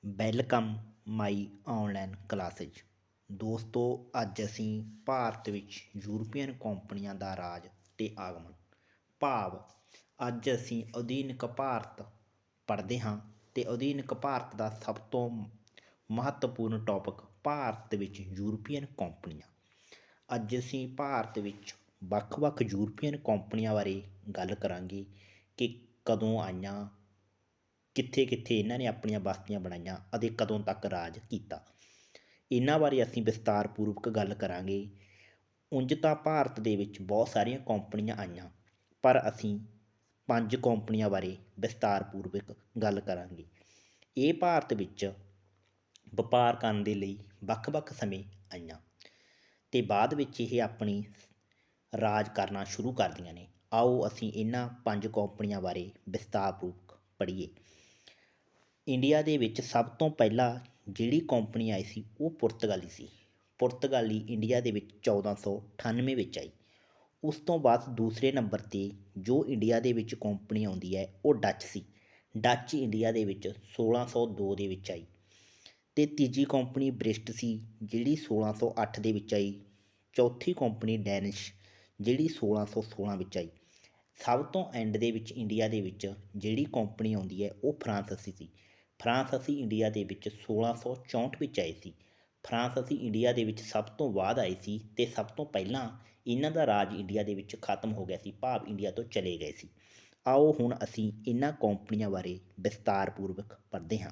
Welcome my online classes. ਦੋਸਤੋ, ਅੱਜ ਅਸੀਂ ਭਾਰਤ ਵਿੱਚ ਯੂਰਪੀਅਨ ਕੰਪਨੀਆਂ ਦਾ ਰਾਜ ਅਤੇ ਆਗਮਨ ਭਾਵ ਅੱਜ ਅਸੀਂ ਅਧੀਨਕ ਭਾਰਤ ਪੜ੍ਹਦੇ ਹਾਂ ਅਤੇ ਅਧੀਨਕ ਭਾਰਤ ਦਾ ਸਭ ਤੋਂ ਮਹੱਤਵਪੂਰਨ ਟੌਪਿਕ ਭਾਰਤ ਵਿੱਚ ਯੂਰਪੀਅਨ ਕੰਪਨੀਆਂ। ਅੱਜ ਅਸੀਂ ਭਾਰਤ ਵਿੱਚ ਵੱਖ-ਵੱਖ ਯੂਰਪੀਅਨ ਕੰਪਨੀਆਂ ਬਾਰੇ ਗੱਲ ਕਰਾਂਗੇ ਕਿ ਕਦੋਂ ਆਈਆਂ, ਕਿੱਥੇ ਕਿੱਥੇ ਇਹਨਾਂ ਨੇ ਆਪਣੀਆਂ ਬਸਤੀਆਂ ਬਣਾਈਆਂ ਅਤੇ ਕਦੋਂ ਤੱਕ ਰਾਜ ਕੀਤਾ। ਇਹਨਾਂ ਬਾਰੇ ਅਸੀਂ ਵਿਸਤਾਰਪੂਰਵਕ ਗੱਲ ਕਰਾਂਗੇ। ਉਂਝ ਤਾਂ ਭਾਰਤ ਦੇ ਵਿੱਚ ਬਹੁਤ ਸਾਰੀਆਂ ਕੰਪਨੀਆਂ ਆਈਆਂ, ਪਰ ਅਸੀਂ 5 ਕੰਪਨੀਆਂ ਬਾਰੇ ਵਿਸਤਾਰਪੂਰਵਕ ਗੱਲ ਕਰਾਂਗੇ। ਇਹ ਭਾਰਤ ਵਿੱਚ ਵਪਾਰ ਕਰਨ ਦੇ ਲਈ ਵੱਖ-ਵੱਖ ਸਮੇਂ ਆਈਆਂ ਅਤੇ ਬਾਅਦ ਵਿੱਚ ਇਹ ਆਪਣੀ ਰਾਜ ਕਰਨਾ ਸ਼ੁਰੂ ਕਰਦੀਆਂ ਨੇ। ਆਓ ਅਸੀਂ ਇਹਨਾਂ 5 ਕੰਪਨੀਆਂ ਬਾਰੇ ਵਿਸਤਾਰਪੂਰਵਕ ਪੜ੍ਹੀਏ। ਇੰਡੀਆ ਦੇ ਵਿੱਚ ਸਭ ਤੋਂ ਪਹਿਲਾਂ ਜਿਹੜੀ ਕੰਪਨੀ ਆਈ ਸੀ ਉਹ ਪੁਰਤਗਾਲੀ ਸੀ। ਪੁਰਤਗਾਲੀ ਇੰਡੀਆ ਦੇ ਵਿੱਚ 1498 ਵਿੱਚ ਆਈ। ਉਸ ਤੋਂ ਬਾਅਦ ਦੂਸਰੇ ਨੰਬਰ 'ਤੇ ਜੋ ਇੰਡੀਆ ਦੇ ਵਿੱਚ ਕੰਪਨੀ ਆਉਂਦੀ ਹੈ ਉਹ ਡੱਚ ਸੀ। ਡੱਚ ਇੰਡੀਆ ਦੇ ਵਿੱਚ 1602 ਦੇ ਵਿੱਚ ਆਈ ਅਤੇ ਤੀਜੀ ਕੰਪਨੀ ਬ੍ਰਿਸਟ ਸੀ ਜਿਹੜੀ 1608 ਦੇ ਵਿੱਚ ਆਈ। ਚੌਥੀ ਕੰਪਨੀ ਡੈਨਿਸ਼ ਜਿਹੜੀ 1616 ਵਿੱਚ ਆਈ। ਸਭ ਤੋਂ ਐਂਡ ਦੇ ਵਿੱਚ ਇੰਡੀਆ ਦੇ ਵਿੱਚ ਜਿਹੜੀ ਕੰਪਨੀ ਆਉਂਦੀ ਹੈ ਉਹ ਫਰਾਂਸੀਸੀ ਸੀ। ਫਰਾਂਸੀਸੀ ਇੰਡੀਆ ਦੇ ਵਿੱਚ 1664 ਵਿੱਚ ਆਏ ਸੀ। ਫਰਾਂਸੀਸੀ ਇੰਡੀਆ ਦੇ ਵਿੱਚ ਸਭ ਤੋਂ ਬਾਅਦ ਆਏ ਸੀ ਅਤੇ ਸਭ ਤੋਂ ਪਹਿਲਾਂ ਇਹਨਾਂ ਦਾ ਰਾਜ ਇੰਡੀਆ ਦੇ ਵਿੱਚ ਖਤਮ ਹੋ ਗਿਆ ਸੀ, ਭਾਵ ਇੰਡੀਆ ਤੋਂ ਚਲੇ ਗਏ ਸੀ। ਆਓ ਹੁਣ ਅਸੀਂ ਇਹਨਾਂ ਕੰਪਨੀਆਂ ਬਾਰੇ ਵਿਸਤਾਰਪੂਰਵਕ ਪੜ੍ਹਦੇ ਹਾਂ।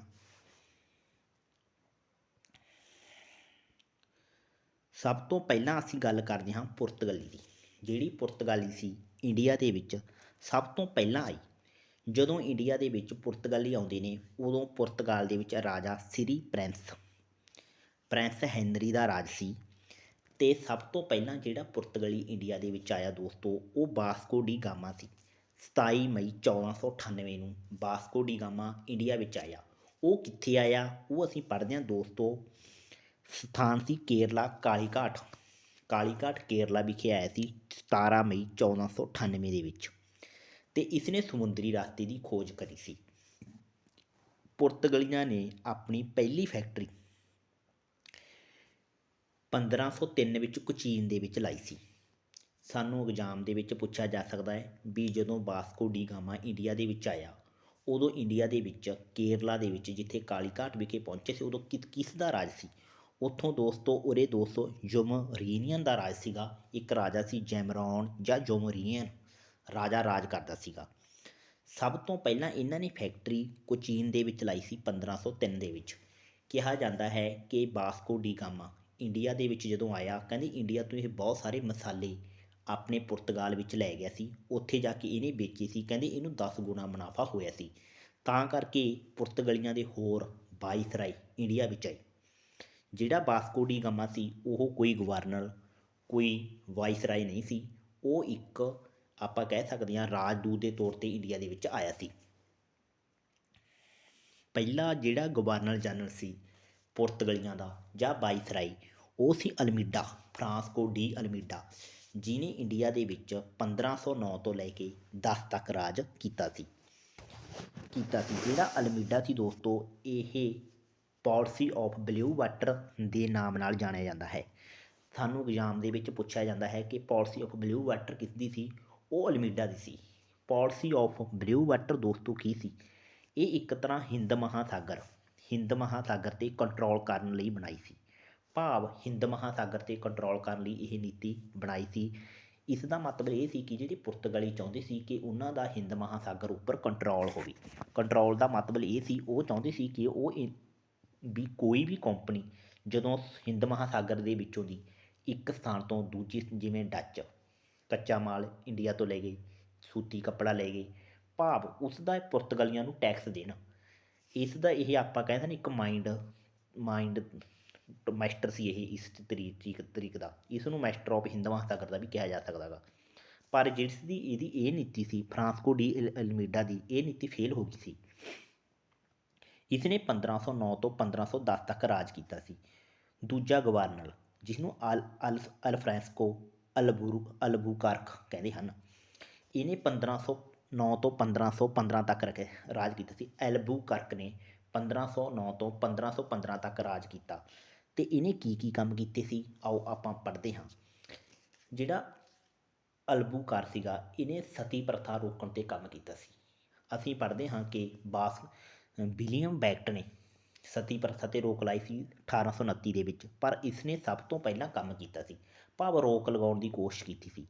ਸਭ ਤੋਂ ਪਹਿਲਾਂ ਅਸੀਂ ਗੱਲ ਕਰਦੇ ਹਾਂ ਪੁਰਤਗਾਲੀ ਦੀ। ਜਿਹੜੀ ਪੁਰਤਗਾਲੀ ਸੀ ਇੰਡੀਆ ਦੇ ਵਿੱਚ ਸਭ ਤੋਂ ਪਹਿਲਾਂ ਆਈ। ਜਦੋਂ ਇੰਡੀਆ ਦੇ ਵਿੱਚ ਪੁਰਤਗਾਲੀ ਆਉਂਦੇ ਨੇ ਉਦੋਂ ਪੁਰਤਗਾਲ ਦੇ ਵਿੱਚ ਰਾਜਾ ਸ੍ਰੀ ਪ੍ਰਿੰਸ ਹੈਨਰੀ ਦਾ ਰਾਜ ਸੀ। ਅਤੇ ਸਭ ਤੋਂ ਪਹਿਲਾਂ ਜਿਹੜਾ ਪੁਰਤਗਾਲੀ ਇੰਡੀਆ ਦੇ ਵਿੱਚ ਆਇਆ ਦੋਸਤੋ ਉਹ ਵਾਸਕੋ ਡੀ ਗਾਮਾ ਸੀ। 27 ਮਈ 1498 ਨੂੰ ਵਾਸਕੋ ਡੀ ਗਾਮਾ ਇੰਡੀਆ ਵਿੱਚ ਆਇਆ। ਉਹ ਕਿੱਥੇ ਆਇਆ ਉਹ ਅਸੀਂ ਪੜ੍ਹਦੇ ਹਾਂ ਦੋਸਤੋ। ਸਥਾਨ ਸੀ ਕੇਰਲਾ, ਕਾਲੀਘਾਟ ਕੇਰਲਾ ਵਿਖੇ ਆਇਆ ਸੀ 17 ਮਈ 1498 ਦੇ ਵਿੱਚ ਅਤੇ ਇਸਨੇ ਸਮੁੰਦਰੀ ਰਸਤੇ ਦੀ ਖੋਜ ਕਰੀ ਸੀ। ਪੁਰਤਗਾਲੀਆਂ ਨੇ ਆਪਣੀ ਪਹਿਲੀ ਫੈਕਟਰੀ 1503 ਵਿੱਚ ਕੋਚੀਨ ਦੇ ਵਿੱਚ ਲਾਈ ਸੀ। ਸਾਨੂੰ ਐਗਜ਼ਾਮ ਦੇ ਵਿੱਚ ਪੁੱਛਿਆ ਜਾ ਸਕਦਾ ਹੈ ਵੀ ਜਦੋਂ ਵਾਸਕੋ ਡੀ ਗਾਮਾ ਇੰਡੀਆ ਦੇ ਵਿੱਚ ਆਇਆ ਉਦੋਂ ਇੰਡੀਆ ਦੇ ਵਿੱਚ ਕੇਰਲਾ ਦੇ ਵਿੱਚ ਜਿੱਥੇ ਕਾਲੀਘਾਟ ਵਿਖੇ ਪਹੁੰਚੇ ਸੀ ਉਦੋਂ ਕਿਸ ਦਾ ਰਾਜ ਸੀ। ਉੱਥੋਂ ਦੋਸਤੋ ਯਮਰੀਨੀਅਨ ਦਾ ਰਾਜ ਸੀਗਾ। ਇੱਕ ਰਾਜਾ ਸੀ ਜੈਮਰੌਨ ਜਾਂ ਯਮਰੀਨੀਅਨ ਰਾਜਾ ਰਾਜ ਕਰਦਾ ਸੀਗਾ। ਸਭ ਤੋਂ ਪਹਿਲਾਂ ਇਹਨਾਂ ਨੇ ਫੈਕਟਰੀ ਕੋਚੀਨ ਦੇ ਵਿੱਚ ਲਾਈ ਸੀ 1503 ਦੇ ਵਿੱਚ। ਕਿਹਾ ਜਾਂਦਾ ਹੈ ਕਿ ਵਾਸਕੋ ਡੀ ਗਾਮਾ ਇੰਡੀਆ ਦੇ ਵਿੱਚ ਜਦੋਂ ਆਇਆ ਕਹਿੰਦੇ ਇੰਡੀਆ ਤੋਂ ਇਹ ਬਹੁਤ ਸਾਰੇ ਮਸਾਲੇ ਆਪਣੇ ਪੁਰਤਗਾਲ ਵਿੱਚ ਲੈ ਗਿਆ ਸੀ। ਉੱਥੇ ਜਾ ਕੇ ਇਹਨੇ ਵੇਚੇ ਸੀ। ਕਹਿੰਦੇ ਇਹਨੂੰ 10 ਗੁਣਾ ਮੁਨਾਫਾ ਹੋਇਆ ਸੀ। ਤਾਂ ਕਰਕੇ ਪੁਰਤਗਾਲੀਆਂ ਦੇ ਹੋਰ ਵਾਇਸਰਾਏ ਇੰਡੀਆ ਵਿੱਚ ਆਏ। ਜਿਹੜਾ ਵਾਸਕੋ ਡੀ ਗਾਮਾ ਸੀ ਉਹ ਕੋਈ ਗਵਰਨਰ, ਕੋਈ ਵਾਇਸਰਾਏ ਨਹੀਂ ਸੀ। ਉਹ ਇੱਕ ਆਪਾਂ ਕਹਿ ਸਕਦੇ ਹਾਂ ਰਾਜਦੂਤ ਦੇ ਤੌਰ 'ਤੇ ਇੰਡੀਆ ਦੇ ਵਿੱਚ ਆਇਆ ਸੀ। ਪਹਿਲਾ ਜਿਹੜਾ ਗਵਰਨਰ ਜਨਰਲ ਸੀ ਪੁਰਤਗਾਲੀਆਂ ਦਾ ਜਾਂ ਵਾਇਸਰਾਏ ਉਹ ਸੀ ਅਲਮੀਡਾ, ਫਰਾਂਸਕੋ ਡੀ ਅਲਮੀਡਾ, ਜਿਹਨੇ ਇੰਡੀਆ ਦੇ ਵਿੱਚ 1509 ਤੋਂ ਲੈ ਕੇ 10 ਤੱਕ ਰਾਜ ਕੀਤਾ ਸੀ। ਜਿਹੜਾ ਅਲਮੀਡਾ ਸੀ ਦੋਸਤੋ ਇਹ ਪਾਲਿਸੀ ਆਫ ਬਲੂ ਵਾਟਰ ਦੇ ਨਾਮ ਨਾਲ ਜਾਣਿਆ ਜਾਂਦਾ ਹੈ। ਸਾਨੂੰ ਐਗਜ਼ਾਮ ਦੇ ਵਿੱਚ ਪੁੱਛਿਆ ਜਾਂਦਾ ਹੈ ਕਿ ਪਾਲਿਸੀ ਆਫ ਬਲੂ ਵਾਟਰ ਕਿਸ ਦੀ ਸੀ। ਉਹ ਅਲਮੀਡਾ ਦੀ ਸੀ। ਪਾਲਿਸੀ ਆਫ ਬਲੂ ਵਾਟਰ ਦੋਸਤੋ ਕੀ ਸੀ। ਇਹ ਇੱਕ ਤਰ੍ਹਾਂ ਹਿੰਦ ਮਹਾਸਾਗਰ 'ਤੇ ਕੰਟਰੋਲ ਕਰਨ ਲਈ ਬਣਾਈ ਸੀ। ਭਾਵ ਹਿੰਦ ਮਹਾਸਾਗਰ 'ਤੇ ਕੰਟਰੋਲ ਕਰਨ ਲਈ ਇਹ ਨੀਤੀ ਬਣਾਈ ਸੀ। ਇਸ ਦਾ ਮਤਲਬ ਇਹ ਸੀ ਕਿ ਜਿਹੜੇ ਪੁਰਤਗਾਲੀ ਚਾਹੁੰਦੇ ਸੀ ਕਿ ਉਹਨਾਂ ਦਾ ਹਿੰਦ ਮਹਾਸਾਗਰ ਉੱਪਰ ਕੰਟਰੋਲ ਹੋਵੇ। ਕੰਟਰੋਲ ਦਾ ਮਤਲਬ ਇਹ ਸੀ ਉਹ ਚਾਹੁੰਦੇ ਸੀ ਕਿ ਵੀ ਕੋਈ ਵੀ ਕੰਪਨੀ ਜਦੋਂ ਹਿੰਦ ਮਹਾਸਾਗਰ ਦੇ ਵਿੱਚੋਂ ਦੀ ਇੱਕ ਸਥਾਨ ਤੋਂ ਦੂਜੀ, ਜਿਵੇਂ ਡੱਚ ਕੱਚਾ ਮਾਲ ਇੰਡੀਆ ਤੋਂ ਲੈ ਗਏ, ਸੂਤੀ ਕੱਪੜਾ ਲੈ ਗਏ, ਭਾਵ ਉਸ ਦਾ ਪੁਰਤਗਾਲੀਆਂ ਨੂੰ ਟੈਕਸ ਦੇਣ। ਇਸ ਦਾ ਇਹ ਆਪਾਂ ਕਹਿੰਦੇ ਨੇ ਇੱਕ ਮਾਈਂਡ ਮਾਸਟਰ ਸੀ ਇਹ ਇਸ ਤਰੀਕ ਦਾ। ਇਸ ਨੂੰ ਮਾਸਟਰ ਆਫ ਹਿੰਦ ਮਹਾਸਾਗਰ ਦਾ ਵੀ ਕਿਹਾ ਜਾ ਸਕਦਾ ਗਾ। ਪਰ ਇਹਦੀ ਇਹ ਨੀਤੀ ਸੀ ਫਰਾਂਸਕੋ ਡੀ ਅਲਮੀਡਾ ਦੀ, ਇਹ ਨੀਤੀ ਫੇਲ ਹੋ ਗਈ ਸੀ। ਇਸਨੇ 1509 ਤੋਂ 1510 ਤੱਕ ਰਾਜ ਕੀਤਾ ਸੀ। ਦੂਜਾ ਗਵਰਨਰ ਜਿਸਨੂੰ ਅਲਫਰੈਂਸਕੋ ਅਲਬੂਕਰਕ ਕਹਿੰਦੇ ਹਨ, ਇਹਨੇ 1509 ਤੋਂ 1515 ਤੱਕ ਰਾਜ ਕੀਤਾ ਸੀ। ਐਲਬੂਕਰਕ ਨੇ 1509 ਤੋਂ 1515 ਤੱਕ ਰਾਜ ਕੀਤਾ। ਅਤੇ ਇਹਨੇ ਕੀ ਕੰਮ ਕੀਤੇ ਸੀ, ਆਓ ਆਪਾਂ ਪੜ੍ਹਦੇ ਹਾਂ। ਜਿਹੜਾ ਅਲਬੂਕਾਰ ਸੀਗਾ, ਇਹਨੇ ਸਤੀ ਪ੍ਰਥਾ ਰੋਕਣ 'ਤੇ ਕੰਮ ਕੀਤਾ ਸੀ। ਅਸੀਂ ਪੜ੍ਹਦੇ ਹਾਂ ਕਿ ਵਿਲੀਅਮ ਬੈਕਟ ਨੇ ਸਤੀ ਪ੍ਰਥਾ 'ਤੇ ਰੋਕ ਲਾਈ ਸੀ 1829 ਦੇ ਵਿੱਚ, ਪਰ ਇਸਨੇ ਸਭ ਤੋਂ ਪਹਿਲਾਂ ਕੰਮ ਕੀਤਾ ਸੀ, ਭਾਵ ਰੋਕ ਲਗਾਉਣ ਦੀ ਕੋਸ਼ਿਸ਼ ਕੀਤੀ ਸੀ।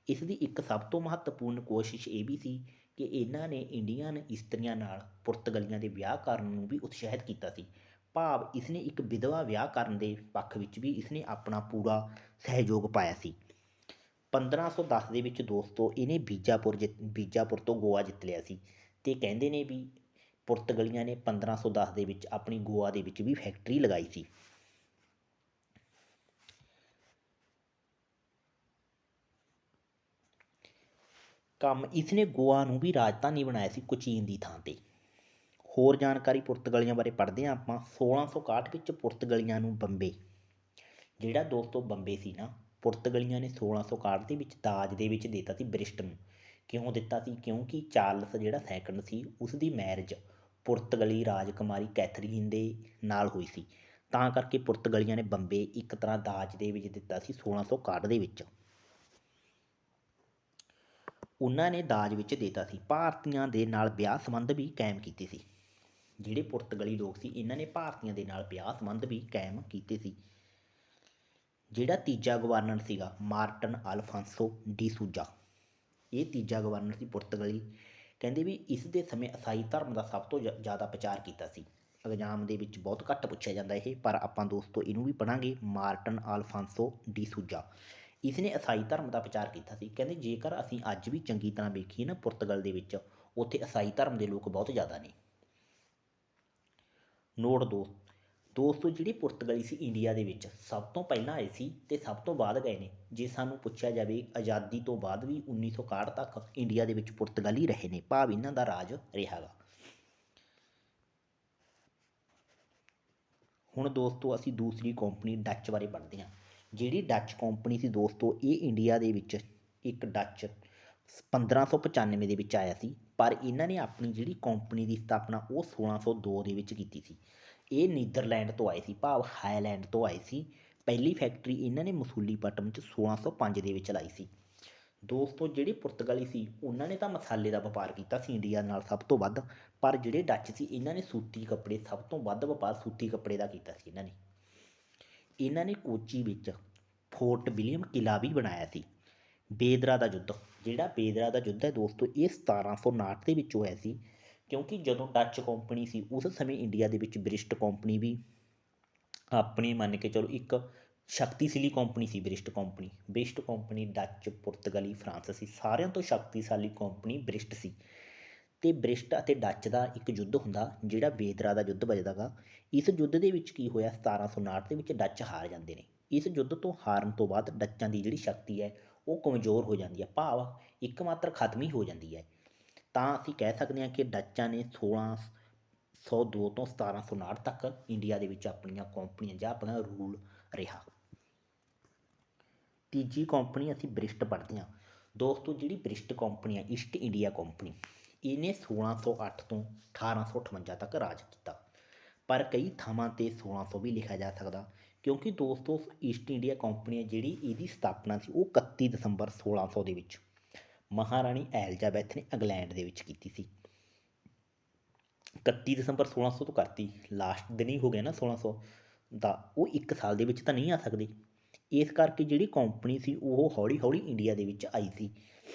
ਇਸ ਦੀ ਇੱਕ ਸਭ ਤੋਂ ਮਹੱਤਵਪੂਰਨ ਕੋਸ਼ਿਸ਼ ਇਹ ਵੀ ਸੀ ਕਿ ਇਹਨਾਂ ਨੇ ਇੰਡੀਅਨ ਇਸਤਰੀਆਂ ਨਾਲ ਪੁਰਤਗਾਲੀਆਂ ਦੇ ਵਿਆਹ ਕਰਨ ਨੂੰ ਵੀ ਉਤਸ਼ਾਹਿਤ ਕੀਤਾ ਸੀ, ਭਾਵ ਇਸਨੇ ਇੱਕ ਵਿਧਵਾ ਵਿਆਹ ਕਰਨ ਦੇ ਪੱਖ ਵਿੱਚ ਵੀ ਇਸਨੇ ਆਪਣਾ ਪੂਰਾ ਸਹਿਯੋਗ ਪਾਇਆ ਸੀ। 1510 ਦੇ ਵਿੱਚ ਦੋਸਤੋ ਇਹਨੇ ਬੀਜਾਪੁਰ ਤੋਂ ਗੋਆ ਜਿੱਤ ਲਿਆ ਸੀ, ਅਤੇ ਕਹਿੰਦੇ ਨੇ ਵੀ ਪੁਰਤਗਾਲੀਆਂ ਨੇ 1510 ਦੇ ਵਿੱਚ ਆਪਣੀ ਗੋਆ ਦੇ ਵਿੱਚ ਵੀ ਫੈਕਟਰੀ ਲਗਾਈ ਸੀ। ਇਸਨੇ ਗੋਆ ਨੂੰ ਵੀ ਰਾਜਧਾਨੀ ਬਣਾਇਆ ਸੀ ਕੋਚੀਨ ਦੀ ਥਾਂ 'ਤੇ। ਹੋਰ ਜਾਣਕਾਰੀ ਪੁਰਤਗਾਲੀਆਂ ਬਾਰੇ ਪੜ੍ਹਦੇ ਹਾਂ ਆਪਾਂ। 1661 ਵਿੱਚ ਪੁਰਤਗਾਲੀਆਂ ਨੂੰ ਬੰਬੇ, ਜਿਹੜਾ ਦੋਸਤੋ ਬੰਬੇ ਸੀ ਨਾ, ਪੁਰਤਗਾਲੀਆਂ ਨੇ 1661 ਦੇ ਵਿੱਚ ਦਾਜ ਦੇ ਵਿੱਚ ਦਿੱਤਾ ਸੀ ਬ੍ਰਿਸਟ ਨੂੰ। ਕਿਉਂ ਦਿੱਤਾ ਸੀ? ਕਿਉਂਕਿ ਚਾਰਲਸ ਜਿਹੜਾ ਸੈਕੰਡ ਸੀ, ਉਸ ਦੀ ਮੈਰਿਜ ਪੁਰਤਗਾਲੀ ਰਾਜਕੁਮਾਰੀ ਕੈਥਰੀਨ ਦੇ ਨਾਲ ਹੋਈ ਸੀ, ਤਾਂ ਕਰਕੇ ਪੁਰਤਗਾਲੀਆਂ ਨੇ ਬੰਬੇ ਇੱਕ ਤਰ੍ਹਾਂ ਦਾਜ ਦੇ ਵਿੱਚ ਦਿੱਤਾ ਸੀ 1661 ਦੇ ਵਿੱਚ। ਉਹਨਾਂ ਨੇ ਦਾਜ ਵਿੱਚ ਦਿੱਤਾ ਸੀ। ਭਾਰਤੀਆਂ ਦੇ ਨਾਲ ਵਿਆਹ ਸੰਬੰਧ ਵੀ ਕਾਇਮ ਕੀਤੇ ਸੀ। ਜਿਹੜੇ ਪੁਰਤਗਾਲੀ ਲੋਕ ਸੀ, ਇਹਨਾਂ ਨੇ ਭਾਰਤੀਆਂ ਦੇ ਨਾਲ ਵਿਆਹ ਸੰਬੰਧ ਵੀ ਕਾਇਮ ਕੀਤੇ ਸੀ। ਜਿਹੜਾ ਤੀਜਾ ਗਵਰਨਰ ਸੀਗਾ ਮਾਰਟਨ ਅਲਫਾਂਸੋ ਡੀ ਸੂਜਾ, ਇਹ ਤੀਜਾ ਗਵਰਨਰ ਸੀ ਪੁਰਤਗਾਲੀ। ਕਹਿੰਦੇ ਵੀ ਇਸ ਦੇ ਸਮੇਂ ਈਸਾਈ ਧਰਮ ਦਾ ਸਭ ਤੋਂ ਜ਼ਿਆਦਾ ਪ੍ਰਚਾਰ ਕੀਤਾ ਸੀ। ਐਗਜ਼ਾਮ ਦੇ ਵਿੱਚ ਬਹੁਤ ਘੱਟ ਪੁੱਛਿਆ ਜਾਂਦਾ ਇਹ, ਪਰ ਆਪਾਂ ਦੋਸਤੋ ਇਹਨੂੰ ਵੀ ਪੜ੍ਹਾਂਗੇ। ਮਾਰਟਨ ਅਲਫਾਂਸੋ ਡੀ ਸੂਜਾ, ਇਸਨੇ ਈਸਾਈ ਧਰਮ ਦਾ ਪ੍ਰਚਾਰ ਕੀਤਾ ਸੀ। ਕਹਿੰਦੇ ਜੇਕਰ ਅਸੀਂ ਅੱਜ ਵੀ ਚੰਗੀ ਤਰ੍ਹਾਂ ਵੇਖੀਏ ਨਾ ਪੁਰਤਗਾਲ ਦੇ ਵਿੱਚ, ਉੱਥੇ ਈਸਾਈ ਧਰਮ ਦੇ ਲੋਕ ਬਹੁਤ ਜ਼ਿਆਦਾ ਨੇ। ਨੋਟ ਦੋਸਤੋ ਜਿਹੜੇ ਪੁਰਤਗਾਲੀ ਸੀ ਇੰਡੀਆ ਦੇ ਵਿੱਚ ਸਭ ਤੋਂ ਪਹਿਲਾਂ ਆਏ ਸੀ ਅਤੇ ਸਭ ਤੋਂ ਬਾਅਦ ਗਏ ਨੇ। ਜੇ ਸਾਨੂੰ ਪੁੱਛਿਆ ਜਾਵੇ, ਆਜ਼ਾਦੀ ਤੋਂ ਬਾਅਦ ਵੀ 1961 ਤੱਕ ਇੰਡੀਆ ਦੇ ਵਿੱਚ ਪੁਰਤਗਾਲੀ ਰਹੇ ਨੇ, ਭਾਵ ਇਹਨਾਂ ਦਾ ਰਾਜ ਰਿਹਾ ਗਾ। ਹੁਣ ਦੋਸਤੋ ਅਸੀਂ ਦੂਸਰੀ ਕੰਪਨੀ ਡੱਚ ਬਾਰੇ ਪੜ੍ਹਦੇ ਹਾਂ। ਜਿਹੜੀ ਡੱਚ ਕੰਪਨੀ ਸੀ ਦੋਸਤੋ, ਇਹ ਇੰਡੀਆ ਦੇ ਵਿੱਚ ਇੱਕ ਡੱਚ 1595 ਦੇ ਵਿੱਚ ਆਇਆ ਸੀ, ਪਰ ਇਹਨਾਂ ਨੇ ਆਪਣੀ ਜਿਹੜੀ ਕੰਪਨੀ ਦੀ ਸਥਾਪਨਾ ਉਹ 1602 ਦੇ ਵਿੱਚ ਕੀਤੀ ਸੀ। ਇਹ ਨੀਦਰਲੈਂਡ ਤੋਂ ਆਏ ਸੀ, ਭਾਵ ਹਾਈਲੈਂਡ ਤੋਂ ਆਏ ਸੀ। ਪਹਿਲੀ ਫੈਕਟਰੀ ਇਹਨਾਂ ਨੇ ਮਸੂਲੀਪਟਨਮ 'ਚ 1605 ਦੇ ਵਿੱਚ ਲਾਈ ਸੀ। ਦੋਸਤੋ ਜਿਹੜੇ ਪੁਰਤਗਾਲੀ ਸੀ, ਉਹਨਾਂ ਨੇ ਤਾਂ ਮਸਾਲੇ ਦਾ ਵਪਾਰ ਕੀਤਾ ਸੀ ਇੰਡੀਆ ਨਾਲ ਸਭ ਤੋਂ ਵੱਧ, ਪਰ ਜਿਹੜੇ ਡੱਚ ਸੀ ਇਹਨਾਂ ਨੇ ਸੂਤੀ ਕੱਪੜੇ, ਸਭ ਤੋਂ ਵੱਧ ਵਪਾਰ ਸੂਤੀ ਕੱਪੜੇ ਦਾ ਕੀਤਾ ਸੀ। ਇਹਨਾਂ ਨੇ ਕੋਚੀ ਵਿੱਚ ਫੋਰਟ ਵਿਲੀਅਮ ਕਿਲ੍ਹਾ ਵੀ ਬਣਾਇਆ ਸੀ। ਬੇਦਰਾ ਦਾ ਯੁੱਧ, ਜਿਹੜਾ ਬੇਦਰਾ ਦਾ ਯੁੱਧ ਹੈ ਦੋਸਤੋ, ਇਹ 1759 ਦੇ ਵਿੱਚ ਹੋਇਆ ਸੀ। ਕਿਉਂਕਿ ਜਦੋਂ ਡੱਚ ਕੰਪਨੀ ਸੀ, ਉਸ ਸਮੇਂ ਇੰਡੀਆ ਦੇ ਵਿੱਚ ਬ੍ਰਿਸਟ ਕੰਪਨੀ ਵੀ ਆਪਣੀ ਮੰਨ ਕੇ ਚਲੋ ਇੱਕ ਸ਼ਕਤੀਸ਼ਾਲੀ ਕੰਪਨੀ ਸੀ। ਬ੍ਰਿਸਟ ਕੰਪਨੀ ਡੱਚ, ਪੁਰਤਗਾਲੀ, ਫਰਾਂਸੀਸੀ, ਸਾਰਿਆਂ ਤੋਂ ਸ਼ਕਤੀਸ਼ਾਲੀ ਕੰਪਨੀ ਬ੍ਰਿਸਟ ਸੀ। ਅਤੇ ਬ੍ਰਿਸਟ ਅਤੇ ਡੱਚ ਦਾ ਇੱਕ ਯੁੱਧ ਹੁੰਦਾ, ਜਿਹੜਾ ਬੇਦਰਾ ਦਾ ਯੁੱਧ ਵੱਜਦਾ ਗਾ। ਇਸ ਯੁੱਧ ਦੇ ਵਿੱਚ ਕੀ ਹੋਇਆ, 1759 ਦੇ ਵਿੱਚ ਡੱਚ ਹਾਰ ਜਾਂਦੇ ਨੇ। ਇਸ ਯੁੱਧ ਤੋਂ ਹਾਰਨ ਤੋਂ ਬਾਅਦ ਡੱਚਾਂ ਦੀ ਜਿਹੜੀ ਸ਼ਕਤੀ ਹੈ ਉਹ ਕਮਜ਼ੋਰ ਹੋ ਜਾਂਦੀ ਹੈ, ਭਾਵ ਇੱਕ ਮਾਤਰ ਖਤਮ ਹੀ ਹੋ ਜਾਂਦੀ ਹੈ। ਤਾਂ ਅਸੀਂ ਕਹਿ ਸਕਦੇ ਹਾਂ ਕਿ ਡੱਚਾਂ ਨੇ 1602 ਤੋਂ 1759 ਤੱਕ ਇੰਡੀਆ ਦੇ ਵਿੱਚ ਆਪਣੀਆਂ ਕੰਪਨੀਆਂ ਜਾਂ ਆਪਣਾ ਰੂਲ ਰਿਹਾ। ਤੀਜੀ ਕੰਪਨੀ ਅਸੀਂ ਬ੍ਰਿਸਟ ਪੜ੍ਹਦੇ ਹਾਂ। ਦੋਸਤੋ ਜਿਹੜੀ ਬ੍ਰਿਸਟ ਕੰਪਨੀ ਹੈ, ਈਸਟ ਇੰਡੀਆ ਕੰਪਨੀ, ਇਹਨੇ 1608 ਤੋਂ 1858 ਤੱਕ ਰਾਜ ਕੀਤਾ, ਪਰ ਕਈ ਥਾਵਾਂ 'ਤੇ 1600 ਵੀ ਲਿਖਿਆ ਜਾ ਸਕਦਾ, ਕਿਉਂਕਿ ਦੋਸਤੋ ਈਸਟ ਇੰਡੀਆ ਕੰਪਨੀ ਜਿਹੜੀ ਇਹਦੀ ਸਥਾਪਨਾ ਸੀ ਉਹ 31 ਦਸੰਬਰ 1600 ਦੇ ਵਿੱਚ ਮਹਾਰਾਣੀ ਐਲਜ਼ਾਬੈਥ ਨੇ ਇੰਗਲੈਂਡ ਦੇ ਵਿੱਚ ਕੀਤੀ ਸੀ। 31 ਦਸੰਬਰ 1600 ਤੋਂ ਕਰਤੀ, ਲਾਸਟ ਦਿਨ ਹੀ ਹੋ ਗਿਆ ਨਾ 1600 ਦਾ, ਉਹ ਇੱਕ ਸਾਲ ਦੇ ਵਿੱਚ ਤਾਂ ਨਹੀਂ ਆ ਸਕਦੇ। ਇਸ ਕਰਕੇ ਜਿਹੜੀ ਕੰਪਨੀ ਸੀ ਉਹ ਹੌਲੀ ਹੌਲੀ ਇੰਡੀਆ ਦੇ ਵਿੱਚ ਆਈ ਸੀ।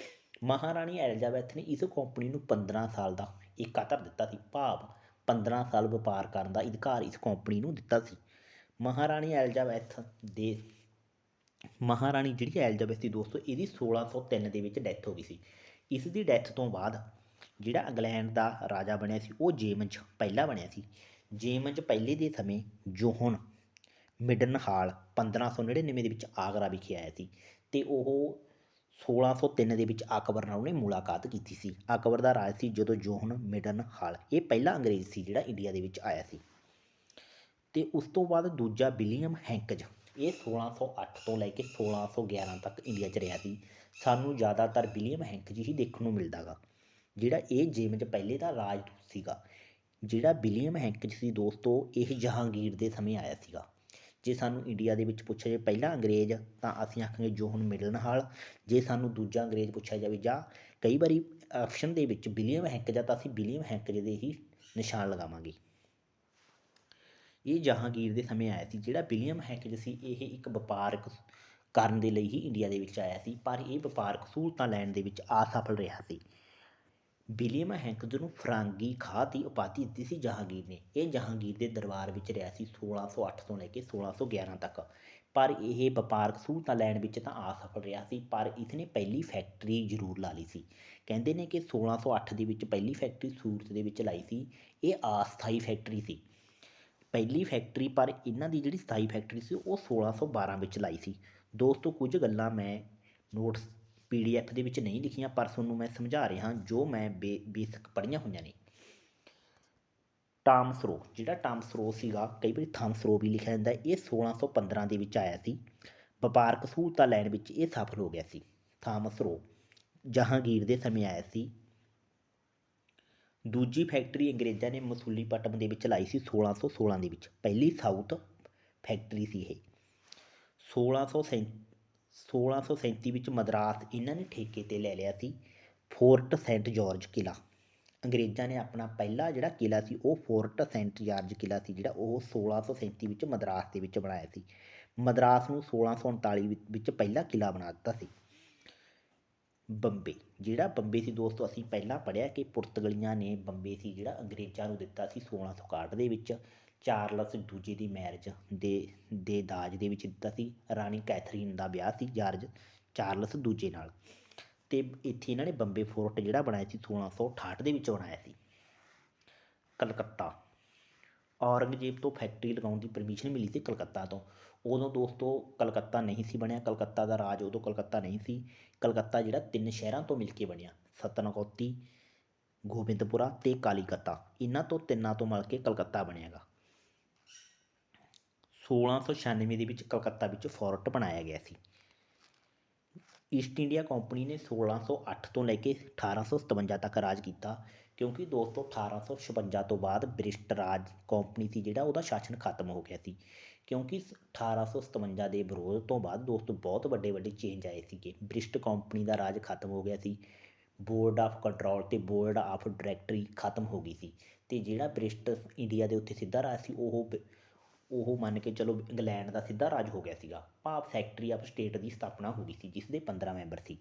ਮਹਾਰਾਣੀ ਐਲਜ਼ਾਬੈਥ ਨੇ ਇਸ ਕੰਪਨੀ ਨੂੰ 15 ਸਾਲ ਦਾ ਇਕਾਧਰ ਦਿੱਤਾ ਸੀ, ਭਾਵ 15 ਸਾਲ ਵਪਾਰ ਕਰਨ ਦਾ ਅਧਿਕਾਰ ਇਸ ਕੰਪਨੀ ਨੂੰ ਦਿੱਤਾ ਸੀ। ਮਹਾਰਾਣੀ ਜਿਹੜੀ ਐਲਜ਼ਾਬੈਥ ਸੀ ਦੋਸਤੋ, ਇਹਦੀ 1603 ਦੇ ਵਿੱਚ ਡੈਥ ਹੋ ਗਈ ਸੀ। ਇਸ ਦੀ ਡੈਥ ਤੋਂ ਬਾਅਦ ਜਿਹੜਾ ਇੰਗਲੈਂਡ ਦਾ ਰਾਜਾ ਬਣਿਆ ਸੀ ਉਹ ਜੇਮਜ਼ ਪਹਿਲਾ ਬਣਿਆ ਸੀ। ਜੇਮਜ਼ ਪਹਿਲੇ ਦੇ ਸਮੇਂ ਜੋਹਨ ਮਿਡਨਹਾਲ 1599 ਦੇ ਵਿੱਚ ਆਗਰਾ ਵਿਖੇ ਆਇਆ ਸੀ, ਅਤੇ ਉਹ 1603 ਦੇ ਵਿੱਚ ਅਕਬਰ ਨਾਲ ਉਹਨੇ ਮੁਲਾਕਾਤ ਕੀਤੀ ਸੀ। ਅਕਬਰ ਦਾ ਰਾਜ ਸੀ ਜਦੋਂ ਜੋਹਨ ਮਿਡਨਹਾਲ, ਇਹ ਪਹਿਲਾ ਅੰਗਰੇਜ਼ ਸੀ ਜਿਹੜਾ ਇੰਡੀਆ ਦੇ ਵਿੱਚ ਆਇਆ ਸੀ। ਅਤੇ ਉਸ ਤੋਂ ਬਾਅਦ ਦੂਜਾ ਵਿਲੀਅਮ ਹੈਂਕਜ, ਇਹ 1608 ਤੋਂ ਲੈ ਕੇ 1611 ਤੱਕ ਇੰਡੀਆ 'ਚ ਰਿਹਾ ਸੀ। ਸਾਨੂੰ ਜ਼ਿਆਦਾਤਰ ਵਿਲੀਅਮ ਹੈਂਕਜ ਹੀ ਦੇਖਣ ਨੂੰ ਮਿਲਦਾ ਗਾ, ਜਿਹੜਾ ਇਹ ਜੇਮਜ਼ ਪਹਿਲੇ ਦਾ ਰਾਜਦੂਤ ਸੀਗਾ। ਜਿਹੜਾ ਵਿਲੀਅਮ ਹੈਂਕ ਸੀ ਦੋਸਤੋ, ਇਹ ਜਹਾਂਗੀਰ ਦੇ ਸਮੇਂ ਆਇਆ ਸੀਗਾ। ਜੇ ਸਾਨੂੰ ਇੰਡੀਆ ਦੇ ਵਿੱਚ ਪੁੱਛਿਆ ਜਾਵੇ ਪਹਿਲਾ ਅੰਗਰੇਜ਼, ਤਾਂ ਅਸੀਂ ਆਖਾਂਗੇ ਜੌਹਨ ਮਿਲਨਹਾਲ। ਜੇ ਸਾਨੂੰ ਦੂਜਾ ਅੰਗਰੇਜ਼ ਪੁੱਛਿਆ ਜਾਵੇ, ਜਾਂ ਕਈ ਵਾਰੀ ਆਪਸ਼ਨ ਦੇ ਵਿੱਚ ਵਿਲੀਅਮ ਹੈਂਕ ਜਾਂ, ਤਾਂ ਅਸੀਂ ਵਿਲੀਅਮ ਹੈਂਕ ਦੇ ਹੀ ਨਿਸ਼ਾਨ ਲਗਾਵਾਂਗੇ। ਇਹ ਜਹਾਂਗੀਰ ਦੇ ਸਮੇਂ ਆਇਆ ਸੀ। ਜਿਹੜਾ ਵਿਲੀਅਮ ਹੈਂਕ ਸੀ, ਇਹ ਇੱਕ ਵਪਾਰਕ ਕਰਨ ਦੇ ਲਈ ਹੀ ਇੰਡੀਆ ਦੇ ਵਿੱਚ ਆਇਆ ਸੀ, ਪਰ ਇਹ ਵਪਾਰਕ ਸਹੂਲਤਾਂ ਲੈਣ ਦੇ ਵਿੱਚ ਅਸਫਲ ਰਿਹਾ ਸੀ। ਵਿਲੀਅਮ ਹੈਂਕ ਨੂੰ ਫਰਾਂਗੀ ਖਾਂ ਦੀ ਉਪਾਧੀ ਦਿੱਤੀ ਸੀ ਜਹਾਂਗੀਰ ਨੇ। ਇਹ ਜਹਾਂਗੀਰ ਦੇ ਦਰਬਾਰ ਵਿੱਚ ਰਿਹਾ ਸੀ 1608 ਤੋਂ ਲੈ ਕੇ 1611 ਤੱਕ, ਪਰ ਇਹ ਵਪਾਰਕ ਸਹੂਲਤਾਂ ਲੈਣ ਵਿੱਚ ਤਾਂ ਅਸਫਲ ਰਿਹਾ ਸੀ, ਪਰ ਇਸਨੇ ਪਹਿਲੀ ਫੈਕਟਰੀ ਜ਼ਰੂਰ ਲਾ ਲਈ ਸੀ। ਕਹਿੰਦੇ ਨੇ ਕਿ 1608 ਦੇ ਵਿੱਚ ਪਹਿਲੀ ਫੈਕਟਰੀ ਸੂਰਤ ਦੇ ਵਿੱਚ ਲਾਈ ਸੀ। ਇਹ ਅਸਥਾਈ ਫੈਕਟਰੀ ਸੀ ਪਹਿਲੀ ਫੈਕਟਰੀ, ਪਰ ਇਹਨਾਂ ਦੀ ਜਿਹੜੀ ਸਥਾਈ ਫੈਕਟਰੀ ਸੀ ਉਹ 1612 ਵਿੱਚ ਲਾਈ ਸੀ। ਦੋਸਤੋ, ਕੁਝ ਗੱਲਾਂ ਮੈਂ ਨੋਟਸ PDF ਦੇ ਵਿੱਚ ਨਹੀਂ ਲਿਖੀਆਂ, ਪਰ ਤੁਹਾਨੂੰ ਮੈਂ ਸਮਝਾ ਰਿਹਾ ਜੋ ਮੈਂ ਬੇਸਿਕ ਪੜ੍ਹੀਆਂ ਹੋਈਆਂ ਨੇ। ਟਾਮਸਰੋ, ਜਿਹੜਾ ਟਾਮਸਰੋ ਸੀਗਾ, ਕਈ ਵਾਰੀ ਥਾਮਸਰੋ ਵੀ ਲਿਖਿਆ ਜਾਂਦਾ, ਇਹ 1615 ਦੇ ਵਿੱਚ ਆਇਆ ਸੀ। ਵਪਾਰਕ ਸਹੂਲਤਾਂ ਲੈਣ ਵਿੱਚ ਇਹ ਸਫਲ ਹੋ ਗਿਆ ਸੀ। ਥਾਮਸਰੋ ਜਹਾਂਗੀਰ ਦੇ ਸਮੇਂ ਆਇਆ ਸੀ। ਦੂਜੀ ਫੈਕਟਰੀ ਅੰਗਰੇਜ਼ਾਂ ਨੇ ਮਸੂਲੀਪਟਨਮ ਦੇ ਵਿੱਚ ਲਾਈ ਸੀ 1616 ਦੇ ਵਿੱਚ। ਪਹਿਲੀ ਸਾਊਥ ਫੈਕਟਰੀ ਸੀ ਇਹ। 1637 ਵਿੱਚ ਮਦਰਾਸ ਇਹਨਾਂ ਨੇ ਠੇਕੇ 'ਤੇ ਲੈ ਲਿਆ ਸੀ। ਫੋਰਟ ਸੈਂਟ ਜਾਰਜ ਕਿਲ੍ਹਾ, ਅੰਗਰੇਜ਼ਾਂ ਨੇ ਆਪਣਾ ਪਹਿਲਾ ਜਿਹੜਾ ਕਿਲ੍ਹਾ ਸੀ ਉਹ ਫੋਰਟ ਸੈਂਟ ਜਾਰਜ ਕਿਲ੍ਹਾ ਸੀ, ਜਿਹੜਾ ਉਹ 1637 ਵਿੱਚ ਮਦਰਾਸ ਦੇ ਵਿੱਚ ਬਣਾਇਆ ਸੀ। ਮਦਰਾਸ ਨੂੰ 1639 ਵਿੱਚ ਪਹਿਲਾ ਕਿਲ੍ਹਾ ਬਣਾ ਦਿੱਤਾ ਸੀ। ਬੰਬੇ, ਜਿਹੜਾ ਬੰਬੇ ਸੀ ਦੋਸਤੋ, ਅਸੀਂ ਪਹਿਲਾਂ ਪੜ੍ਹਿਆ ਕਿ ਪੁਰਤਗਾਲੀਆਂ ਨੇ ਬੰਬੇ ਸੀ ਜਿਹੜਾ ਅੰਗਰੇਜ਼ਾਂ ਨੂੰ ਦਿੱਤਾ ਸੀ 1661 ਦੇ ਵਿੱਚ। ਚਾਰਲਸ ਦੂਜੇ ਦੀ ਮੈਰਿਜ ਦੇ ਦਾਜ ਦੇ ਵਿੱਚ ਦਿੱਤਾ ਸੀ। ਰਾਣੀ ਕੈਥਰੀਨ ਦਾ ਵਿਆਹ ਸੀ ਚਾਰਲਸ ਦੂਜੇ ਨਾਲ, ਅਤੇ ਇੱਥੇ ਇਹਨਾਂ ਨੇ ਬੰਬੇ ਫੋਰਟ ਜਿਹੜਾ ਬਣਾਇਆ ਸੀ 1668 ਦੇ ਵਿੱਚ ਬਣਾਇਆ ਸੀ। ਕਲਕੱਤਾ, ਔਰੰਗਜ਼ੇਬ ਤੋਂ ਫੈਕਟਰੀ ਲਗਾਉਣ ਦੀ ਪਰਮਿਸ਼ਨ ਮਿਲੀ ਸੀ ਕਲਕੱਤਾ ਤੋਂ। ਉਦੋਂ ਦੋਸਤੋ ਕਲਕੱਤਾ ਨਹੀਂ ਸੀ ਬਣਿਆ, ਕਲਕੱਤਾ ਦਾ ਰਾਜ ਉਦੋਂ ਕਲਕੱਤਾ ਨਹੀਂ ਸੀ। ਕਲਕੱਤਾ ਜਿਹੜਾ 3 ਸ਼ਹਿਰਾਂ ਤੋਂ ਮਿਲ ਕੇ ਬਣਿਆ, ਸਤਨਾਗੋਤੀ, ਗੋਬਿੰਦਪੁਰਾ ਅਤੇ ਕਾਲੀਕਤਾ। ਇਹਨਾਂ ਤੋਂ ਤਿੰਨਾਂ ਤੋਂ ਮਿਲ ਕੇ ਕਲਕੱਤਾ ਬਣਿਆ ਗਾ। 1696 ਦੇ ਵਿੱਚ ਕਲਕੱਤਾ ਵਿੱਚ ਫੋਰਟ ਬਣਾਇਆ ਗਿਆ ਸੀ। ਈਸਟ ਇੰਡੀਆ ਕੰਪਨੀ ਨੇ 1608 ਤੋਂ ਲੈ ਕੇ 1857 ਤੱਕ ਰਾਜ ਕੀਤਾ, ਕਿਉਂਕਿ ਦੋਸਤੋ 1856 ਤੋਂ ਬਾਅਦ ਬ੍ਰਿਸ਼ਟ ਰਾਜ ਕੰਪਨੀ ਸੀ ਜਿਹੜਾ ਉਹਦਾ ਸ਼ਾਸਨ ਖਤਮ ਹੋ ਗਿਆ ਸੀ। ਕਿਉਂਕਿ 1857 ਦੇ ਵਿਰੋਧ ਤੋਂ ਬਾਅਦ ਦੋਸਤੋ ਬਹੁਤ ਵੱਡੇ ਚੇਂਜ ਆਏ ਸੀਗੇ। ਬ੍ਰਿਸ਼ਟ ਕੰਪਨੀ ਦਾ ਰਾਜ ਖਤਮ ਹੋ ਗਿਆ ਸੀ। ਬੋਰਡ ਆਫ ਕੰਟਰੋਲ ਅਤੇ ਬੋਰਡ ਆਫ ਡਾਇਰੈਕਟਰੀ ਖਤਮ ਹੋ ਗਈ ਸੀ, ਅਤੇ ਜਿਹੜਾ ਬ੍ਰਿਸ਼ਟ ਇੰਡੀਆ ਦੇ ਉੱਤੇ ਸਿੱਧਾ ਰਾਜ ਸੀ ਉਹ ਮੰਨ ਕੇ ਚਲੋ ਇੰਗਲੈਂਡ ਦਾ ਸਿੱਧਾ ਰਾਜ ਹੋ ਗਿਆ ਸੀਗਾ। ਭਾਵ ਸੈਕਟਰੀ ਆਫ ਸਟੇਟ ਦੀ ਸਥਾਪਨਾ ਹੋ ਗਈ ਸੀ, ਜਿਸ ਦੇ 15 ਮੈਂਬਰ ਸੀ।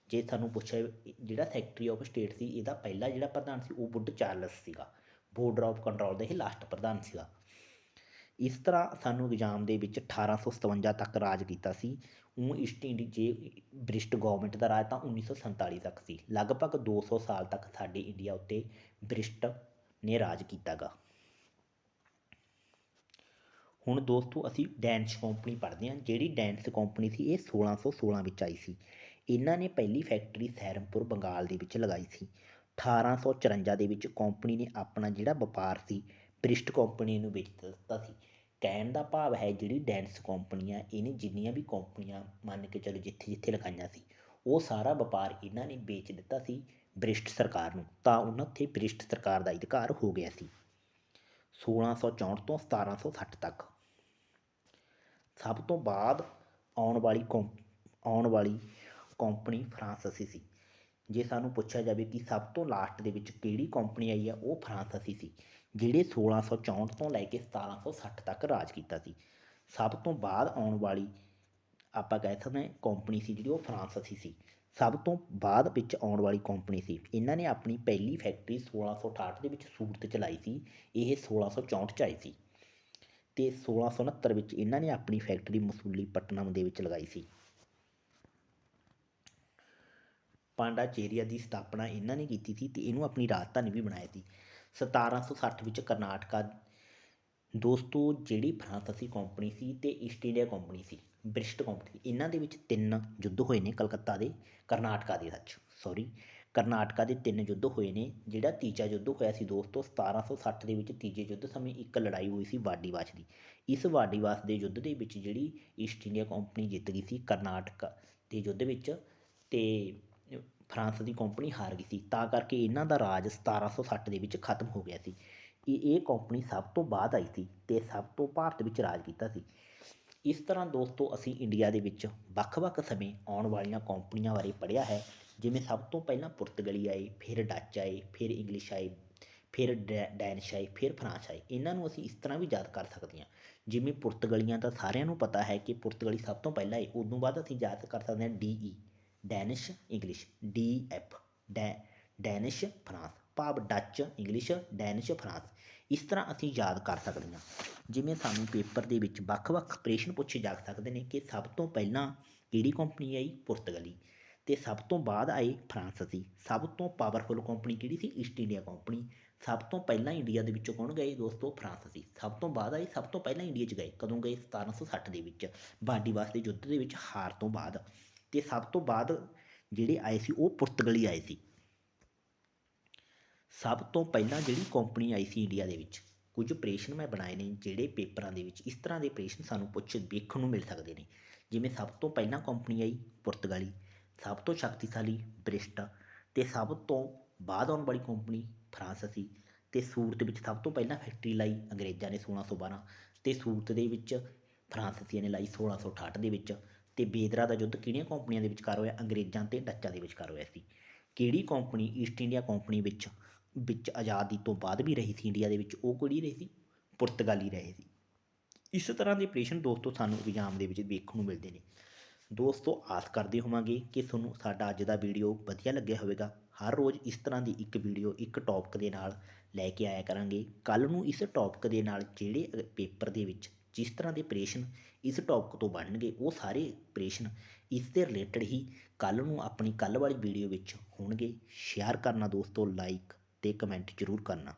ਜੇ ਤੁਹਾਨੂੰ ਪੁੱਛਿਆ ਜਿਹੜਾ ਸੈਕਟਰੀ ਆਫ ਸਟੇਟ ਸੀ, ਇਹਦਾ ਪਹਿਲਾ ਜਿਹੜਾ ਪ੍ਰਧਾਨ ਸੀ ਉਹ ਵੁੱਡ ਚਾਰਲਸ ਸੀਗਾ। ਬੋਰਡਰ ਆਫ ਕੰਟਰੋਲ ਦਾ ਇਹ ਲਾਸਟ ਪ੍ਰਧਾਨ ਸੀਗਾ। ਇਸ ਤਰ੍ਹਾਂ ਸਾਨੂੰ ਐਗਜ਼ਾਮ ਦੇ ਵਿੱਚ 1857 ਤੱਕ ਰਾਜ ਕੀਤਾ ਸੀ। ਉਹ ਈਸਟ ਇੰਡੀ ਜੇ ਬ੍ਰਿਸ਼ਟ ਗੌਰਮੈਂਟ ਦਾ ਰਾਜ ਤਾਂ 1947 ਤੱਕ ਸੀ। ਲਗਭਗ 200 ਸਾਲ ਤੱਕ ਸਾਡੇ ਇੰਡੀਆ ਉੱਤੇ ਬ੍ਰਿਸ਼ਟ ਨੇ ਰਾਜ ਕੀਤਾ ਗਾ। ਹੁਣ ਦੋਸਤੋ ਅਸੀਂ ਡੈਨਿਸ਼ ਕੰਪਨੀ ਪੜ੍ਹਦੇ ਹਾਂ। ਜਿਹੜੀ ਡੈਨਿਸ਼ ਕੰਪਨੀ ਸੀ ਇਹ 1616 ਵਿੱਚ ਆਈ ਸੀ। ਇਹਨਾਂ ਨੇ ਪਹਿਲੀ ਫੈਕਟਰੀ ਸਹਿਰਨਪੁਰ ਬੰਗਾਲ ਦੇ ਵਿੱਚ ਲਗਾਈ ਸੀ। 1854 ਦੇ ਵਿੱਚ ਕੰਪਨੀ ਨੇ ਆਪਣਾ ਜਿਹੜਾ ਵਪਾਰ ਸੀ ਬ੍ਰਿਸ਼ਟ ਕੰਪਨੀ ਨੂੰ ਵੇਚ ਦਿੱਤਾ ਸੀ। ਕਹਿਣ ਦਾ ਭਾਵ ਹੈ ਜਿਹੜੀ ਡੈਨਿਸ਼ ਕੰਪਨੀ ਆ, ਇਹਨੇ ਜਿੰਨੀਆਂ ਵੀ ਕੰਪਨੀਆਂ ਮੰਨ ਕੇ ਚਲੋ ਜਿੱਥੇ ਜਿੱਥੇ ਲਗਾਈਆਂ ਸੀ, ਉਹ ਸਾਰਾ ਵਪਾਰ ਇਹਨਾਂ ਨੇ ਵੇਚ ਦਿੱਤਾ ਸੀ ਬ੍ਰਿਸ਼ਟ ਸਰਕਾਰ ਨੂੰ, ਤਾਂ ਉਹਨਾਂ ਉੱਤੇ ਬ੍ਰਿਸ਼ਟ ਸਰਕਾਰ ਦਾ ਅਧਿਕਾਰ ਹੋ ਗਿਆ ਸੀ 1664 ਤੋਂ 1760 ਤੱਕ। ਸਭ ਤੋਂ ਬਾਅਦ ਆਉਣ ਵਾਲੀ ਕੰਪਨੀ ਫਰਾਂਸੀਸੀ ਸੀ। ਜੇ ਸਾਨੂੰ ਪੁੱਛਿਆ ਜਾਵੇ ਕਿ ਸਭ ਤੋਂ ਲਾਸਟ ਦੇ ਵਿੱਚ ਕਿਹੜੀ ਕੰਪਨੀ ਆਈ ਆ, ਉਹ ਫਰਾਂਸੀਸੀ ਸੀ, ਜਿਹੜੇ 1664 ਤੋਂ ਲੈ ਕੇ 1760 ਤੱਕ ਰਾਜ ਕੀਤਾ ਸੀ। ਸਭ ਤੋਂ ਬਾਅਦ ਆਉਣ ਵਾਲੀ ਆਪਾਂ ਕਹਿ ਸਕਦੇ ਕੰਪਨੀ ਸੀ ਜਿਹੜੀ ਉਹ ਫਰਾਂਸੀਸੀ ਸੀ। ਸਭ ਤੋਂ ਬਾਅਦ ਵਿੱਚ ਆਉਣ ਵਾਲੀ ਕੰਪਨੀ ਸੀ, ਇਹਨਾਂ ਨੇ ਆਪਣੀ ਪਹਿਲੀ ਫੈਕਟਰੀ 1668 ਦੇ ਵਿੱਚ ਸੂਰਤ 'ਚ ਲਾਈ ਸੀ। ਇਹ 1664 'ਚ ਆਈ ਸੀ, ਅਤੇ 1669 ਵਿੱਚ ਇਹਨਾਂ ਨੇ ਆਪਣੀ ਫੈਕਟਰੀ ਮਸੂਲੀਪਟਨਮ ਦੇ ਵਿੱਚ ਲਗਾਈ ਸੀ। ਪਾਂਡਾਚੇਰੀਆ ਦੀ ਸਥਾਪਨਾ ਇਹਨਾਂ ਨੇ ਕੀਤੀ ਸੀ, ਅਤੇ ਇਹਨੂੰ ਆਪਣੀ ਰਾਜਧਾਨੀ ਵੀ ਬਣਾਇਆ ਸੀ। 1760 ਵਿੱਚ ਕਰਨਾਟਕਾ, ਦੋਸਤੋ ਜਿਹੜੀ ਫਰਾਂਸੀਸੀ ਕੰਪਨੀ ਸੀ ਅਤੇ ਈਸਟ ਇੰਡੀਆ ਕੰਪਨੀ ਸੀ, ਬ੍ਰਿਸ਼ਟ ਕੰਪਨੀ, ਇਹਨਾਂ ਦੇ ਵਿੱਚ 3 ਯੁੱਧ ਹੋਏ ਨੇ। ਕਰਨਾਟਕਾ ਦੇ 3 ਯੁੱਧ ਹੋਏ ਨੇ। ਜਿਹੜਾ ਤੀਜਾ ਯੁੱਧ ਹੋਇਆ ਸੀ ਦੋਸਤੋ 1760 ਦੇ ਵਿੱਚ, ਤੀਜੇ ਯੁੱਧ ਸਮੇਂ ਇੱਕ ਲੜਾਈ ਹੋਈ ਸੀ ਵਾਡੀਵਾਸ਼ ਦੀ। ਇਸ ਵਾਡੀਵਾਸ਼ ਦੇ ਯੁੱਧ ਦੇ ਵਿੱਚ ਜਿਹੜੀ ਈਸਟ ਇੰਡੀਆ ਕੰਪਨੀ ਜਿੱਤ ਗਈ ਸੀ ਕਰਨਾਟਕਾ ਦੇ ਯੁੱਧ ਵਿੱਚ, ਅਤੇ ਫਰਾਂਸ ਦੀ ਕੰਪਨੀ ਹਾਰ ਗਈ ਸੀ। ਤਾਂ ਕਰਕੇ ਇਹਨਾਂ ਦਾ ਰਾਜ 1760 ਦੇ ਵਿੱਚ ਖਤਮ ਹੋ ਗਿਆ ਸੀ। ਇਹ ਕੰਪਨੀ ਸਭ ਤੋਂ ਬਾਅਦ ਆਈ ਸੀ ਅਤੇ ਸਭ ਤੋਂ ਭਾਰਤ ਵਿੱਚ ਰਾਜ ਕੀਤਾ ਸੀ। ਇਸ ਤਰ੍ਹਾਂ ਦੋਸਤੋ ਅਸੀਂ ਇੰਡੀਆ ਦੇ ਵਿੱਚ ਵੱਖ-ਵੱਖ ਸਮੇਂ ਆਉਣ ਵਾਲੀਆਂ ਕੰਪਨੀਆਂ ਬਾਰੇ ਪੜ੍ਹਿਆ ਹੈ। ਜਿਵੇਂ ਸਭ ਤੋਂ ਪਹਿਲਾਂ ਪੁਰਤਗਾਲੀ ਆਏ, ਫਿਰ ਡੱਚ ਆਏ, ਫਿਰ ਇੰਗਲਿਸ਼ ਆਏ, ਫਿਰ ਡੈਨਿਸ਼ ਆਏ, ਫਿਰ ਫਰਾਂਸ ਆਏ। ਇਹਨਾਂ ਨੂੰ ਅਸੀਂ ਇਸ ਤਰ੍ਹਾਂ ਵੀ ਯਾਦ ਕਰ ਸਕਦੇ ਹਾਂ। ਜਿਵੇਂ ਪੁਰਤਗਾਲੀਆਂ ਤਾਂ ਸਾਰਿਆਂ ਨੂੰ ਪਤਾ ਹੈ ਕਿ ਪੁਰਤਗਾਲੀ ਸਭ ਤੋਂ ਪਹਿਲਾਂ ਆਏ, ਉਦੋਂ ਬਾਅਦ ਅਸੀਂ ਯਾਦ ਕਰ ਸਕਦੇ ਹਾਂ DE Danish English, DF Danish France, ਭਾਵ ਡੱਚ ਇੰਗਲਿਸ਼ ਡੈਨਿਸ਼ ਫਰਾਂਸ। ਇਸ ਤਰ੍ਹਾਂ ਅਸੀਂ ਯਾਦ ਕਰ ਸਕਦੇ ਹਾਂ। ਜਿਵੇਂ ਸਾਨੂੰ ਪੇਪਰ ਦੇ ਵਿੱਚ ਵੱਖ-ਵੱਖ ਪ੍ਰਸ਼ਨ ਪੁੱਛੇ ਜਾ ਸਕਦੇ ਨੇ ਕਿ ਸਭ ਤੋਂ ਪਹਿਲਾਂ ਕਿਹੜੀ ਕੰਪਨੀ ਆਈ, ਪੁਰਤਗਾਲੀ, ਅਤੇ ਸਭ ਤੋਂ ਬਾਅਦ ਆਏ ਫਰਾਂਸ ਸੀ। ਸਭ ਤੋਂ ਪਾਵਰਫੁਲ ਕੰਪਨੀ ਕਿਹੜੀ ਸੀ, ਈਸਟ ਇੰਡੀਆ ਕੰਪਨੀ। ਸਭ ਤੋਂ ਪਹਿਲਾਂ ਇੰਡੀਆ ਦੇ ਵਿੱਚੋਂ ਕੌਣ ਗਏ ਦੋਸਤੋ, ਫਰਾਂਸ ਸੀ। ਸਭ ਤੋਂ ਬਾਅਦ ਆਏ, ਸਭ ਤੋਂ ਪਹਿਲਾਂ ਇੰਡੀਆ 'ਚ ਗਏ ਕਦੋਂ ਗਏ, 1760 ਦੇ ਵਿੱਚ ਬਾਡੀਵਾਸ ਦੇ ਯੁੱਧ ਦੇ ਵਿੱਚ ਹਾਰ ਤੋਂ ਬਾਅਦ। ਅਤੇ ਸਭ ਤੋਂ ਬਾਅਦ ਜਿਹੜੇ ਆਏ ਸੀ ਉਹ ਪੁਰਤਗਾਲੀ ਆਏ ਸੀ। ਸਭ ਤੋਂ ਪਹਿਲਾਂ ਜਿਹੜੀ ਕੰਪਨੀ ਆਈ ਸੀ ਇੰਡੀਆ ਦੇ ਵਿੱਚ, ਕੁਝ ਪ੍ਰਸ਼ਨ ਮੈਂ ਬਣਾਏ ਨੇ ਜਿਹੜੇ ਪੇਪਰਾਂ ਦੇ ਵਿੱਚ ਇਸ ਤਰ੍ਹਾਂ ਦੇ ਪ੍ਰਸ਼ਨ ਸਾਨੂੰ ਵੇਖਣ ਨੂੰ ਮਿਲ ਸਕਦੇ ਨੇ। ਜਿਵੇਂ ਸਭ ਤੋਂ ਪਹਿਲਾਂ ਕੰਪਨੀ ਆਈ ਪੁਰਤਗਾਲੀ, ਸਭ ਤੋਂ ਸ਼ਕਤੀਸ਼ਾਲੀ ਬ੍ਰਿਸਟ, ਅਤੇ ਸਭ ਤੋਂ ਬਾਅਦ ਆਉਣ ਵਾਲੀ ਕੰਪਨੀ ਫਰਾਂਸ ਸੀ। ਅਤੇ ਸੂਰਤ ਵਿੱਚ ਸਭ ਤੋਂ ਪਹਿਲਾਂ ਫੈਕਟਰੀ ਲਾਈ ਅੰਗਰੇਜ਼ਾਂ ਨੇ 1612, ਅਤੇ ਸੂਰਤ ਦੇ ਵਿੱਚ ਫਰਾਂਸੀਸੀਆਂ ਨੇ ਲਾਈ 1668 ਦੇ ਵਿੱਚ। ਅਤੇ ਬੇਦਰਾ ਦਾ ਯੁੱਧ ਕਿਹੜੀਆਂ ਕੰਪਨੀਆਂ ਦੇ ਵਿਚਕਾਰ ਹੋਇਆ, ਅੰਗਰੇਜ਼ਾਂ ਅਤੇ ਡੱਚਾਂ ਦੇ ਵਿਚਕਾਰ ਹੋਇਆ ਸੀ। ਕਿਹੜੀ ਕੰਪਨੀ ਈਸਟ ਇੰਡੀਆ ਕੰਪਨੀ ਵਿੱਚ ਆਜ਼ਾਦੀ ਤੋਂ ਬਾਅਦ ਵੀ ਰਹੀ ਸੀ ਇੰਡੀਆ ਦੇ ਵਿੱਚ, ਉਹ ਕਿਹੜੀ ਰਹੀ ਸੀ, ਪੁਰਤਗਾਲੀ ਰਹੇ ਸੀ। ਇਸ ਤਰ੍ਹਾਂ ਦੇ ਪ੍ਰਸ਼ਨ ਦੋਸਤੋ ਸਾਨੂੰ ਐਗਜ਼ਾਮ ਦੇ ਵਿੱਚ ਵੇਖਣ ਨੂੰ ਮਿਲਦੇ ਨੇ। ਦੋਸਤੋ ਆਸ ਕਰਦੇ ਹੋਵਾਂਗੇ ਕਿ ਤੁਹਾਨੂੰ ਸਾਡਾ ਅੱਜ ਦਾ ਵੀਡੀਓ ਵਧੀਆ ਲੱਗਿਆ ਹੋਵੇਗਾ। ਹਰ ਰੋਜ਼ ਇਸ ਤਰ੍ਹਾਂ ਦੀ ਇੱਕ ਵੀਡੀਓ ਇੱਕ ਟੌਪਿਕ ਦੇ ਨਾਲ ਲੈ ਕੇ ਆਇਆ ਕਰਾਂਗੇ। ਕੱਲ੍ਹ ਨੂੰ ਇਸ ਟੌਪਿਕ ਦੇ ਨਾਲ ਜਿਹੜੇ ਪੇਪਰ ਦੇ ਵਿੱਚ ਜਿਸ ਤਰ੍ਹਾਂ ਦੇ ਪ੍ਰਸ਼ਨ ਇਸ ਟੌਪਿਕ ਤੋਂ ਬਣਨਗੇ ਉਹ ਸਾਰੇ ਪ੍ਰਸ਼ਨ ਇਸ ਦੇ ਰਿਲੇਟਡ ਹੀ ਕੱਲ੍ਹ ਨੂੰ ਆਪਣੀ ਕੱਲ੍ਹ ਵਾਲੀ ਵੀਡੀਓ ਵਿੱਚ ਹੋਣਗੇ। ਸ਼ੇਅਰ ਕਰਨਾ ਦੋਸਤੋ, ਲਾਈਕ ਅਤੇ ਕਮੈਂਟ ਜ਼ਰੂਰ ਕਰਨਾ।